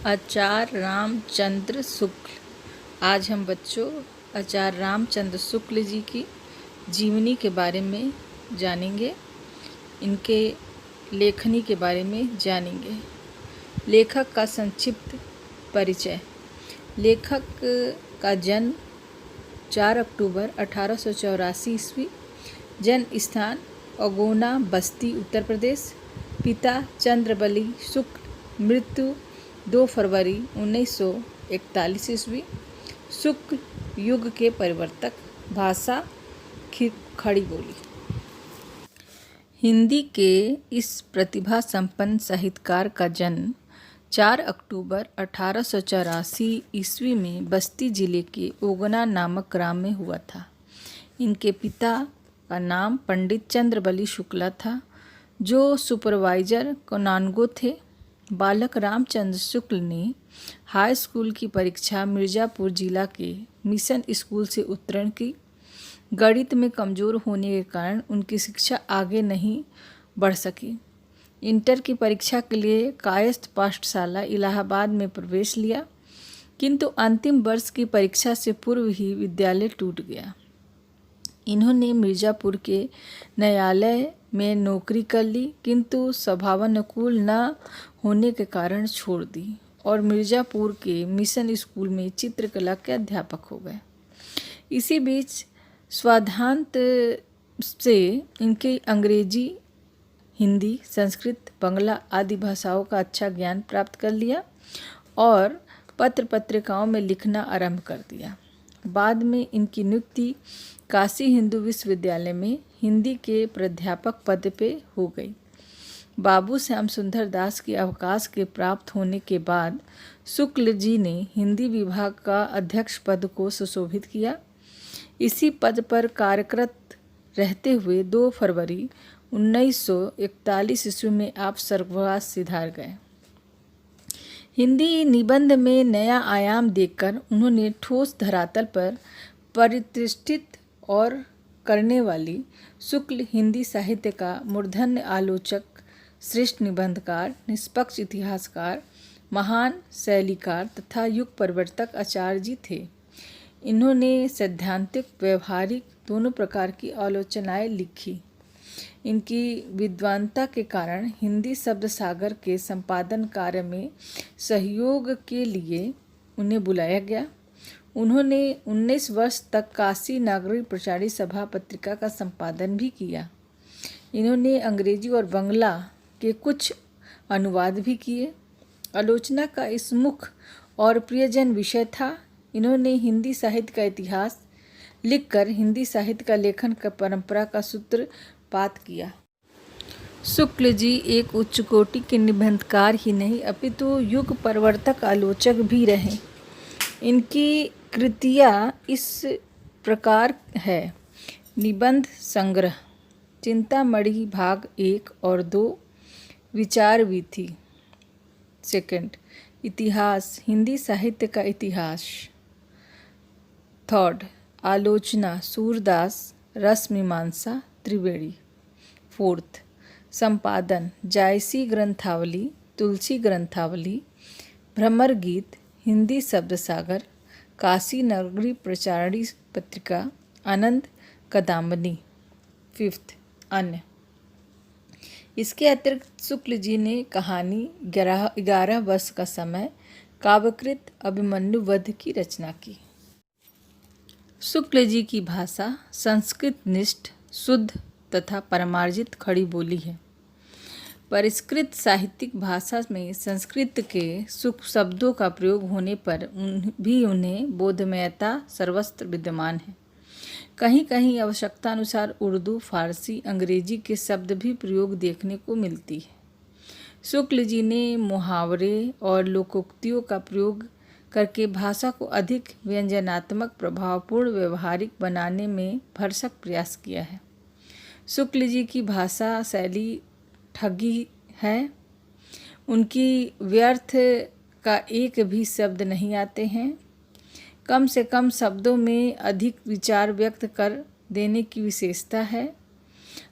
आचार्य रामचंद्र शुक्ल। आज हम बच्चों आचार्य रामचंद्र शुक्ल जी की जीवनी के बारे में जानेंगे, इनके लेखनी के बारे में जानेंगे। लेखक का संक्षिप्त परिचय। लेखक का जन्म 4 अक्टूबर 1884 ईस्वी। जन्म स्थान अगोना, बस्ती, उत्तर प्रदेश। पिता चंद्रबली शुक्ल। मृत्यु 2 फरवरी 1941 ईस्वी। शुक्ल युग के परिवर्तक। भाषा खड़ी बोली। हिंदी के इस प्रतिभा संपन्न साहित्यकार का जन्म 4 अक्टूबर 1884 ईस्वी में बस्ती जिले के ओगना नामक ग्राम में हुआ था। इनके पिता का नाम पंडित चंद्रबली शुक्ला था, जो सुपरवाइजर कोनांगो थे। बालक रामचंद्र शुक्ल ने हाई स्कूल की परीक्षा मिर्ज़ापुर जिला के मिशन स्कूल से उत्तीर्ण की। गणित में कमज़ोर होने के कारण उनकी शिक्षा आगे नहीं बढ़ सकी। इंटर की परीक्षा के लिए कायस्थ पाठशाला इलाहाबाद में प्रवेश लिया, किंतु अंतिम वर्ष की परीक्षा से पूर्व ही विद्यालय टूट गया। इन्होंने मिर्ज़ापुर के न्यायालय में नौकरी कर ली, किंतु स्वभावानुकूल न होने के कारण छोड़ दी और मिर्ज़ापुर के मिशन स्कूल में चित्रकला के अध्यापक हो गए। इसी बीच स्वाध्याय से इनके अंग्रेजी, हिंदी, संस्कृत, बंगला आदि भाषाओं का अच्छा ज्ञान प्राप्त कर लिया और पत्र पत्रिकाओं में लिखना आरंभ कर दिया। बाद में इनकी नियुक्ति काशी हिंदू विश्वविद्यालय में हिंदी के प्राध्यापक पद पे हो गई। बाबू श्याम सुंदर दास के अवकाश के प्राप्त होने के बाद शुक्ल जी ने हिंदी विभाग का अध्यक्ष पद को सुशोभित किया। इसी पद पर कार्यरत रहते हुए 2 फरवरी 1941 ईस्वी में आप स्वर्गवास सिधार गए। हिंदी निबंध में नया आयाम देखकर उन्होंने ठोस धरातल पर प्रतिष्ठित और करने वाली शुक्ल हिंदी साहित्य का मूर्धन्य आलोचक, श्रेष्ठ निबंधकार, निष्पक्ष इतिहासकार, महान शैलीकार तथा युग परिवर्तक आचार्य जी थे। इन्होंने सैद्धांतिक, व्यवहारिक दोनों प्रकार की आलोचनाएं लिखी। इनकी विद्वानता के कारण हिंदी शब्द सागर के संपादन कार्य में सहयोग के लिए उन्हें बुलाया गया। उन्होंने 19 वर्ष तक काशी नागरिक प्रचारी सभा पत्रिका का संपादन भी किया। इन्होंने अंग्रेजी और बंगला के कुछ अनुवाद भी किए। आलोचना का इस मुख्य और प्रियजन विषय था। इन्होंने हिंदी साहित्य का इतिहास लिखकर हिंदी साहित्य का लेखन का परंपरा का सूत्रपात किया। शुक्ल जी एक उच्च कोटि के निबंधकार ही नहीं, अपितु युग परिवर्तक आलोचक भी रहे। इनकी कृतियाँ इस प्रकार है। निबंध संग्रह, चिंतामणि भाग 1 और 2, विचार विधि। सेकंड, इतिहास, हिंदी साहित्य का इतिहास। थर्ड, आलोचना, सूरदास, रस मीमांसा, त्रिवेणी। फोर्थ, संपादन, जायसी ग्रंथावली, तुलसी ग्रंथावली, भ्रमर गीत, हिंदी शब्द सागर, काशी नगरी प्रचारणी पत्रिका, आनंद कदम्बनी। फिफ्थ, अन्य। इसके अतिरिक्त शुक्ल जी ने कहानी 11 वर्ष का समय, काव्यकृत अभिमन्यु वध की रचना की। शुक्ल जी की भाषा संस्कृत निष्ठ, शुद्ध तथा परमार्जित खड़ी बोली है। परिष्कृत साहित्यिक भाषा में संस्कृत के सुख शब्दों का प्रयोग होने पर भी उन्हें बोधमयता सर्वत्र विद्यमान है। कहीं कहीं आवश्यकता अनुसार उर्दू, फारसी, अंग्रेजी के शब्द भी प्रयोग देखने को मिलती है। शुक्ल जी ने मुहावरे और लोकोक्तियों का प्रयोग करके भाषा को अधिक व्यंजनात्मक, प्रभावपूर्ण, व्यवहारिक बनाने में भरसक प्रयास किया है। शुक्ल जी की भाषा शैली ठगी है। उनकी व्यर्थ का एक भी शब्द नहीं आते हैं। कम से कम शब्दों में अधिक विचार व्यक्त कर देने की विशेषता है।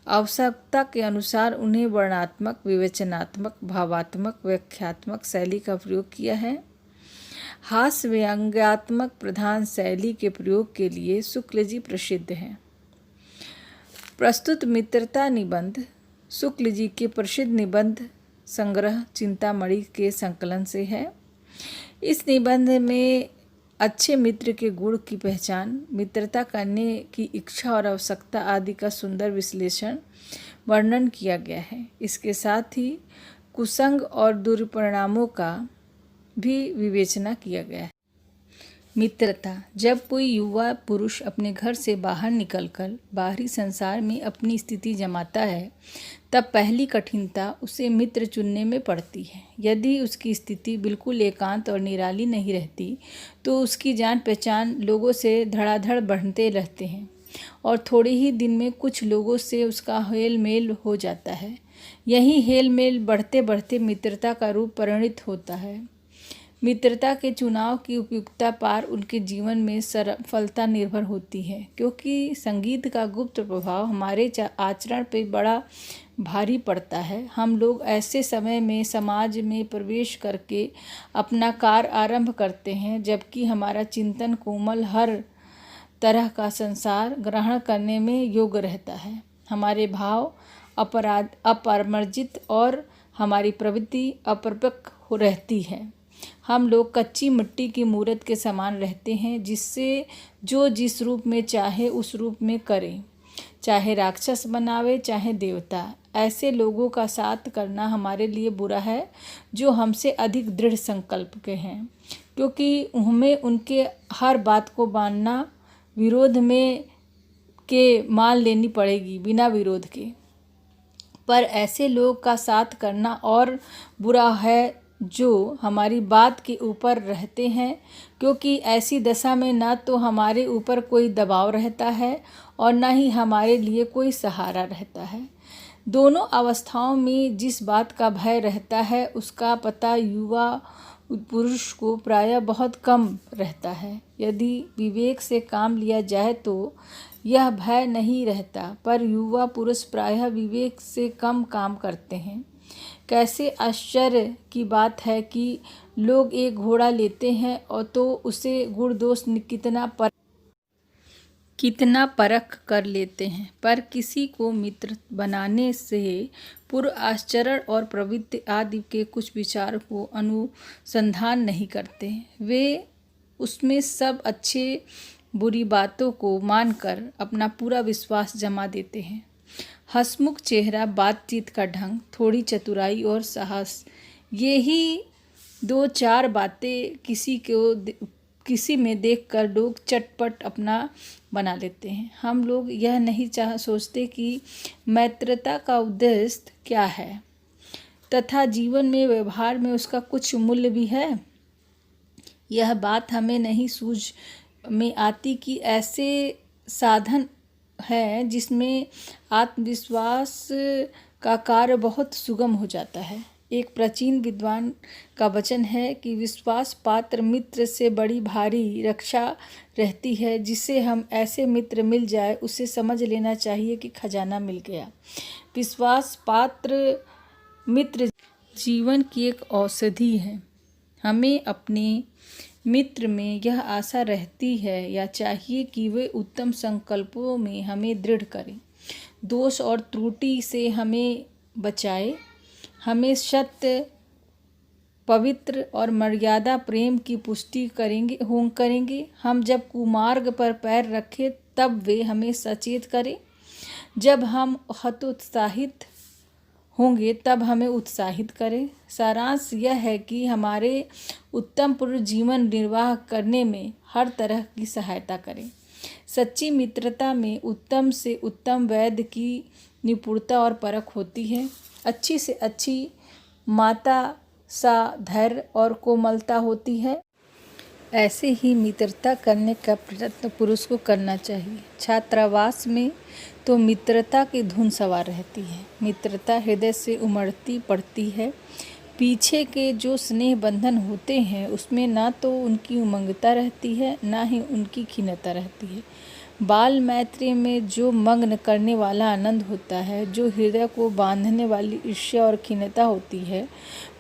आवश्यकता के अनुसार उन्हें वर्णनात्मक, विवेचनात्मक, भावात्मक, व्याख्यात्मक शैली का प्रयोग किया है। हास्य व्यंग्यात्मक प्रधान शैली के प्रयोग के लिए शुक्ल जी प्रसिद्ध हैं। प्रस्तुत मित्रता निबंध शुक्ल जी के प्रसिद्ध निबंध संग्रह चिंतामणि के संकलन से है। इस निबंध में अच्छे मित्र के गुण की पहचान, मित्रता करने की इच्छा और आवश्यकता आदि का सुंदर विश्लेषण वर्णन किया गया है। इसके साथ ही कुसंग और दुष्परिणामों का भी विवेचना किया गया है। मित्रता। जब कोई युवा पुरुष अपने घर से बाहर निकलकर बाहरी संसार में अपनी स्थिति जमाता है, तब पहली कठिनता उसे मित्र चुनने में पड़ती है। यदि उसकी स्थिति बिल्कुल एकांत और निराली नहीं रहती, तो उसकी जान पहचान लोगों से धड़ाधड़ बढ़ते रहते हैं और थोड़े ही दिन में कुछ लोगों से उसका हेल मेल हो जाता है। यही हेल मेल बढ़ते बढ़ते मित्रता का रूप परिणित होता है। मित्रता के चुनाव की उपयुक्तता पर उनके जीवन में सफलता निर्भर होती है, क्योंकि संगीत का गुप्त प्रभाव हमारे आचरण पर बड़ा भारी पड़ता है। हम लोग ऐसे समय में समाज में प्रवेश करके अपना कार्य आरंभ करते हैं, जबकि हमारा चिंतन कोमल हर तरह का संसार ग्रहण करने में योग्य रहता है। हमारे भाव अपरामर्जित और हमारी प्रवृत्ति अपरिपक्व हो रहती है। हम लोग कच्ची मिट्टी की मूर्त के समान रहते हैं, जिससे जो जिस रूप में चाहे उस रूप में करे, चाहे राक्षस बनावे चाहे देवता। ऐसे लोगों का साथ करना हमारे लिए बुरा है, जो हमसे अधिक दृढ़ संकल्प के हैं, क्योंकि हमें उनके हर बात को मानना विरोध में के मान लेनी पड़ेगी बिना विरोध के। पर ऐसे लोग का साथ करना और बुरा है जो हमारी बात के ऊपर रहते हैं, क्योंकि ऐसी दशा में न तो हमारे ऊपर कोई दबाव रहता है और न ही हमारे लिए कोई सहारा रहता है। दोनों अवस्थाओं में जिस बात का भय रहता है, उसका पता युवा पुरुष को प्रायः बहुत कम रहता है। यदि विवेक से काम लिया जाए तो यह भय नहीं रहता, पर युवा पुरुष प्रायः विवेक से कम काम करते हैं। कैसे आश्चर्य की बात है कि लोग एक घोड़ा लेते हैं और तो उसे गुण दोष कितना परख कर लेते हैं, पर किसी को मित्र बनाने से पूर्व आचरण और प्रवृत्ति आदि के कुछ विचार को अनुसंधान नहीं करते। वे उसमें सब अच्छे बुरी बातों को मानकर अपना पूरा विश्वास जमा देते हैं। हंसमुख चेहरा, बातचीत का ढंग, थोड़ी चतुराई और साहस, ये ही दो चार बातें किसी में देखकर लोग चटपट अपना बना लेते हैं। हम लोग यह नहीं सोचते कि मित्रता का उद्देश्य क्या है तथा जीवन में व्यवहार में उसका कुछ मूल्य भी है। यह बात हमें नहीं सूझ में आती कि ऐसे साधन है जिसमें आत्मविश्वास का कार्य बहुत सुगम हो जाता है। एक प्राचीन विद्वान का वचन है कि विश्वास पात्र मित्र से बड़ी भारी रक्षा रहती है। जिसे हम ऐसे मित्र मिल जाए, उसे समझ लेना चाहिए कि खजाना मिल गया। विश्वास पात्र मित्र जीवन की एक औषधि है। हमें अपने मित्र में यह आशा रहती है या चाहिए कि वे उत्तम संकल्पों में हमें दृढ़ करें, दोष और त्रुटि से हमें बचाए, हमें सत्य, पवित्र और मर्यादा प्रेम की पुष्टि करेंगे। हम जब कुमार्ग पर पैर रखें तब वे हमें सचेत करें, जब हम हतोत्साहित होंगे तब हमें उत्साहित करें। सारांश यह है कि हमारे उत्तम पूर्ण जीवन निर्वाह करने में हर तरह की सहायता करें। सच्ची मित्रता में उत्तम से उत्तम वैद्य की निपुणता और परख होती है। अच्छी से अच्छी माता सा धैर्य और कोमलता होती है। ऐसे ही मित्रता करने का प्रयत्न पुरुष को करना चाहिए। छात्रावास में तो मित्रता की धुन सवार रहती है। मित्रता हृदय से उमड़ती पड़ती है। पीछे के जो स्नेह बंधन होते हैं, उसमें ना तो उनकी उमंगता रहती है, ना ही उनकी क्षीणता रहती है। बाल मैत्री में जो मग्न करने वाला आनंद होता है, जो हृदय को बांधने वाली ईर्ष्या और खिन्नता होती है,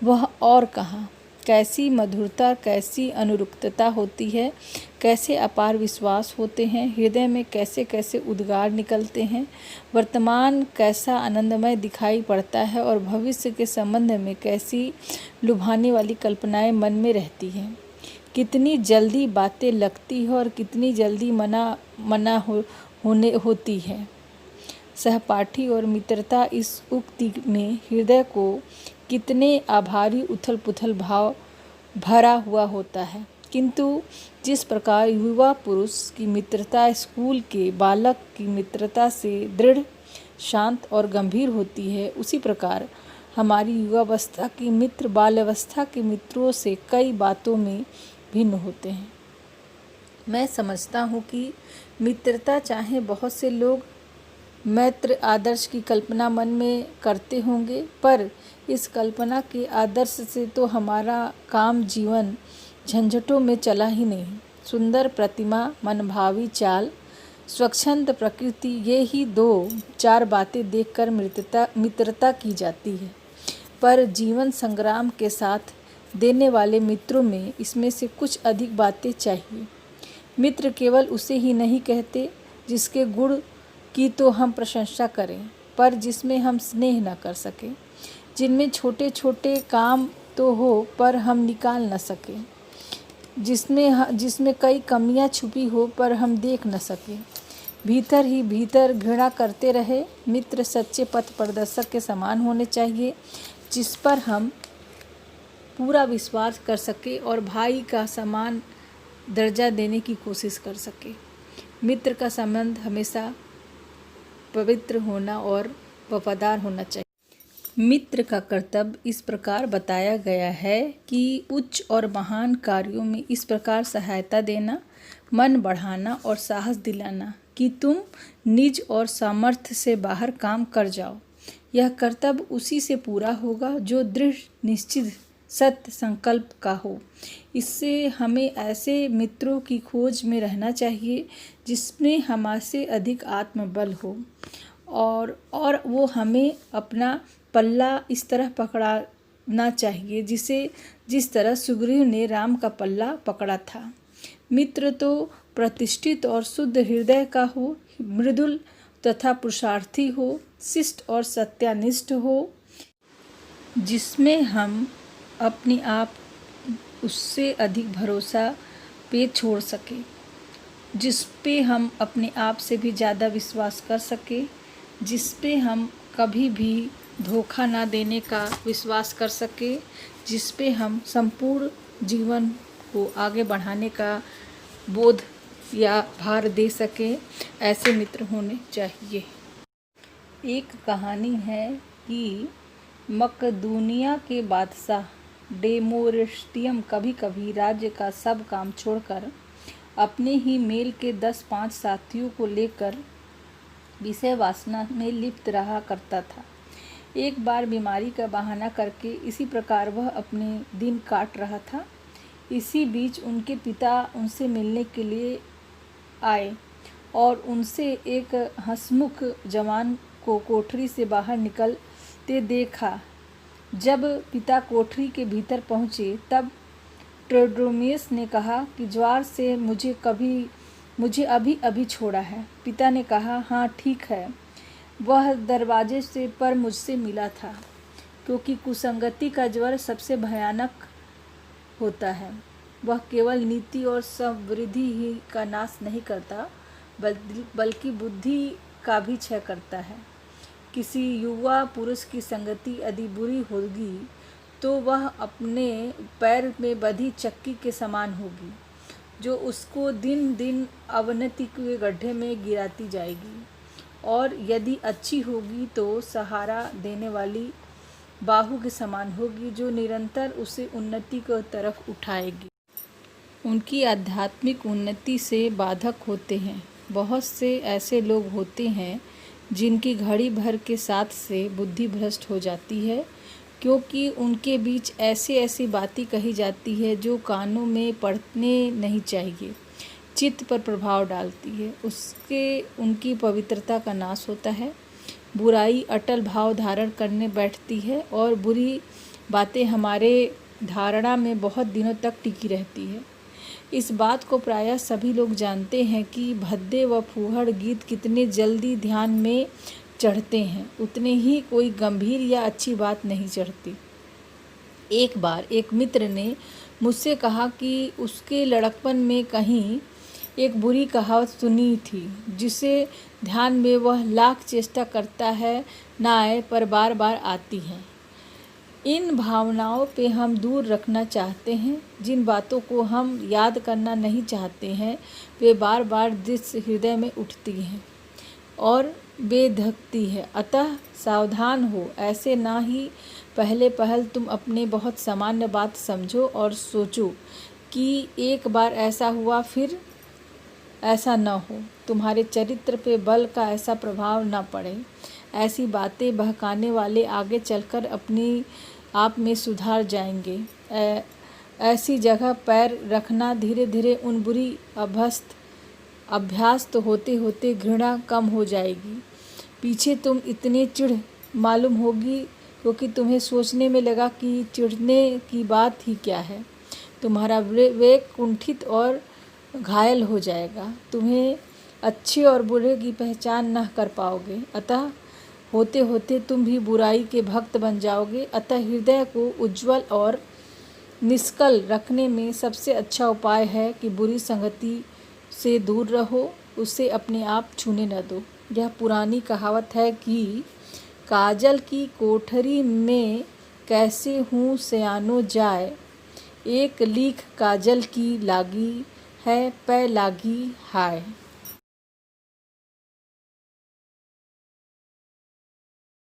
वह और कहाँ। कैसी मधुरता, कैसी अनुरक्तता होती है, कैसे अपार विश्वास होते हैं, हृदय में कैसे कैसे उद्गार निकलते हैं। वर्तमान कैसा आनंदमय दिखाई पड़ता है और भविष्य के संबंध में कैसी लुभाने वाली कल्पनाएं मन में रहती हैं। कितनी जल्दी बातें लगती है और कितनी जल्दी मना होती है। सहपाठी और मित्रता इस उक्ति में हृदय को कितने आभारी उथल पुथल भाव भरा हुआ होता है। किंतु जिस प्रकार युवा पुरुष की मित्रता स्कूल के बालक की मित्रता से दृढ़, शांत और गंभीर होती है, उसी प्रकार हमारी युवावस्था की मित्र बाल्यावस्था के मित्रों से कई बातों में भिन्न होते हैं। मैं समझता हूँ कि मित्रता, चाहे बहुत से लोग मैत्र आदर्श की कल्पना मन में करते होंगे, पर इस कल्पना के आदर्श से तो हमारा काम जीवन झंझटों में चला ही नहीं। सुंदर प्रतिमा, मनभावी चाल, स्वच्छंद प्रकृति, ये ही 2-4 बातें देखकर मित्रता की जाती है। पर जीवन संग्राम के साथ देने वाले मित्रों में इसमें से कुछ अधिक बातें चाहिए। मित्र केवल उसे ही नहीं कहते जिसके गुण की तो हम प्रशंसा करें, पर जिसमें हम स्नेह न कर सकें, जिनमें छोटे छोटे काम तो हो पर हम निकाल न सकें, जिसमें कई कमियां छुपी हो पर हम देख न सकें, भीतर ही भीतर घृणा करते रहे। मित्र सच्चे पथ प्रदर्शक के समान होने चाहिए, जिस पर हम पूरा विश्वास कर सके और भाई का समान दर्जा देने की कोशिश कर सके। मित्र का संबंध हमेशा पवित्र होना और वफादार होना चाहिए। मित्र का कर्तव्य इस प्रकार बताया गया है कि उच्च और महान कार्यों में इस प्रकार सहायता देना, मन बढ़ाना और साहस दिलाना कि तुम निज और सामर्थ्य से बाहर काम कर जाओ। यह कर्तव्य उसी से पूरा होगा जो दृढ़ निश्चित सत्य संकल्प का हो। इससे हमें ऐसे मित्रों की खोज में रहना चाहिए जिसमें हमसे अधिक आत्मबल हो और वो हमें अपना पल्ला इस तरह पकड़ाना चाहिए जिस तरह सुग्रीव ने राम का पल्ला पकड़ा था। मित्र तो प्रतिष्ठित और शुद्ध हृदय का हो, मृदुल तथा पुरुषार्थी हो, शिष्ट और सत्यानिष्ठ हो, जिसमें हम अपने आप उससे अधिक भरोसा पे छोड़ सके, जिस पे हम अपने आप से भी ज़्यादा विश्वास कर सके, जिस पे हम कभी भी धोखा ना देने का विश्वास कर सके, जिस पे हम संपूर्ण जीवन को आगे बढ़ाने का बोध या भार दे सके, ऐसे मित्र होने चाहिए। एक कहानी है कि मकदूनिया के बादशाह डेमोरिस्टियम कभी कभी राज्य का सब काम छोड़कर अपने ही मेल के 10-5 साथियों को लेकर विषय वासना में लिप्त रहा करता था। एक बार बीमारी का बहाना करके इसी प्रकार वह अपने दिन काट रहा था। इसी बीच उनके पिता उनसे मिलने के लिए आए और उनसे एक हंसमुख जवान को कोठरी से बाहर निकलते देखा। जब पिता कोठरी के भीतर पहुँचे तब टेड्रोमियस ने कहा कि ज्वार से मुझे अभी अभी छोड़ा है। पिता ने कहा, हाँ ठीक है, वह दरवाजे से पर मुझसे मिला था, क्योंकि कुसंगति का ज्वर सबसे भयानक होता है। वह केवल नीति और समृद्धि ही का नाश नहीं करता बल्कि बुद्धि का भी क्षय करता है। किसी युवा पुरुष की संगति यदि बुरी होगी तो वह अपने पैर में बंधी चक्की के समान होगी, जो उसको दिन दिन अवनति के गड्ढे में गिराती जाएगी, और यदि अच्छी होगी तो सहारा देने वाली बाहु के समान होगी, जो निरंतर उसे उन्नति की तरफ उठाएगी। उनकी आध्यात्मिक उन्नति से बाधक होते हैं। बहुत से ऐसे लोग होते हैं जिनकी घड़ी भर के साथ से बुद्धि भ्रष्ट हो जाती है, क्योंकि उनके बीच ऐसी बातें कही जाती है जो कानों में पड़ने नहीं चाहिए। चित्त पर प्रभाव डालती है, उनकी पवित्रता का नाश होता है। बुराई अटल भाव धारण करने बैठती है और बुरी बातें हमारे धारणा में बहुत दिनों तक टिकी रहती है। इस बात को प्रायः सभी लोग जानते हैं कि भद्दे व फूहड़ गीत कितने जल्दी ध्यान में चढ़ते हैं, उतने ही कोई गंभीर या अच्छी बात नहीं चढ़ती। एक बार एक मित्र ने मुझसे कहा कि उसके लड़कपन में कहीं एक बुरी कहावत सुनी थी, जिसे ध्यान में वह लाख चेष्टा करता है ना आए, पर बार बार आती है। इन भावनाओं पे हम दूर रखना चाहते हैं। जिन बातों को हम याद करना नहीं चाहते हैं, वे बार बार दृश्य हृदय में उठती हैं और बेधकती है। अतः सावधान हो, ऐसे ना ही पहले पहल तुम अपने बहुत सामान्य बात समझो और सोचो कि एक बार ऐसा हुआ फिर ऐसा न हो, तुम्हारे चरित्र पे बल का ऐसा प्रभाव न पड़े। ऐसी बातें बहकाने वाले आगे चलकर अपनी आप में सुधार जाएंगे। ऐसी जगह पैर रखना धीरे धीरे उन बुरी अभ्यास तो होते होते घृणा कम हो जाएगी। पीछे तुम इतने चिढ़ मालूम होगी क्योंकि तुम्हें सोचने में लगा कि चिढ़ने की बात ही क्या है। तुम्हारा विवेक कुंठित और घायल हो जाएगा। तुम्हें अच्छे और बुरे की पहचान न कर पाओगे। अतः होते होते तुम भी बुराई के भक्त बन जाओगे। अतः हृदय को उज्जवल और निष्कल रखने में सबसे अच्छा उपाय है कि बुरी संगति से दूर रहो, उसे अपने आप छूने न दो। यह पुरानी कहावत है कि काजल की कोठरी में कैसे हूँ सयानो जाए, एक लीक काजल की लागी है पै लागी हाय।